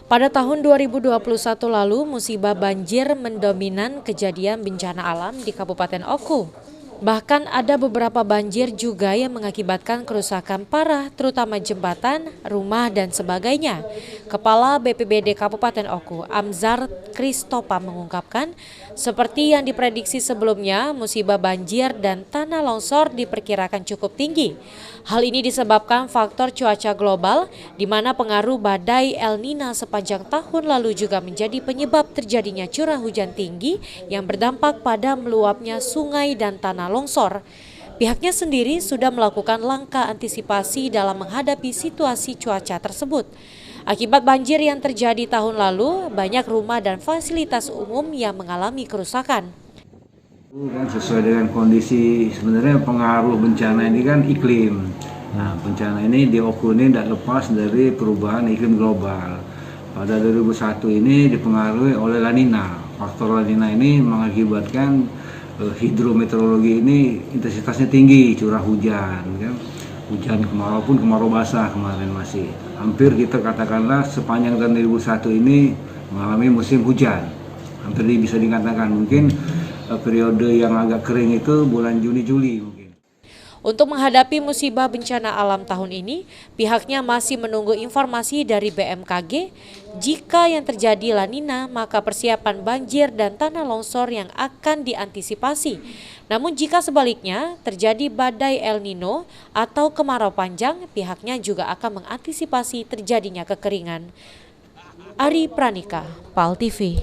Pada tahun 2021 lalu, musibah banjir mendominan kejadian bencana alam di Kabupaten Oku. Bahkan ada beberapa banjir juga yang mengakibatkan kerusakan parah, terutama jembatan, rumah, dan sebagainya. Kepala BPBD Kabupaten Oku, Amzar Kristopa mengungkapkan, seperti yang diprediksi sebelumnya, musibah banjir dan tanah longsor diperkirakan cukup tinggi. Hal ini disebabkan faktor cuaca global, di mana pengaruh badai El Nino sepanjang tahun lalu juga menjadi penyebab terjadinya curah hujan tinggi yang berdampak pada meluapnya sungai dan tanah longsor. Pihaknya sendiri sudah melakukan langkah antisipasi dalam menghadapi situasi cuaca tersebut. Akibat banjir yang terjadi tahun lalu, banyak rumah dan fasilitas umum yang mengalami kerusakan. Kan sesuai dengan kondisi sebenarnya pengaruh bencana ini kan iklim. Nah, bencana ini di Oku ini tidak lepas dari perubahan iklim global. Pada 2001 ini dipengaruhi oleh La Nina. Faktor La Nina ini mengakibatkan hidrometeorologi ini intensitasnya tinggi, curah hujan, kan? Hujan kemarau pun kemarau basah kemarin masih. Hampir kita katakanlah sepanjang tahun 2001 ini mengalami musim hujan. Hampir bisa dikatakan mungkin periode yang agak kering itu bulan Juni-Juli mungkin. Untuk menghadapi musibah bencana alam tahun ini, pihaknya masih menunggu informasi dari BMKG. Jika yang terjadi La Nina, maka persiapan banjir dan tanah longsor yang akan diantisipasi. Namun jika sebaliknya terjadi badai El Nino atau kemarau panjang, pihaknya juga akan mengantisipasi terjadinya kekeringan. Ari Pranika, PAL TV.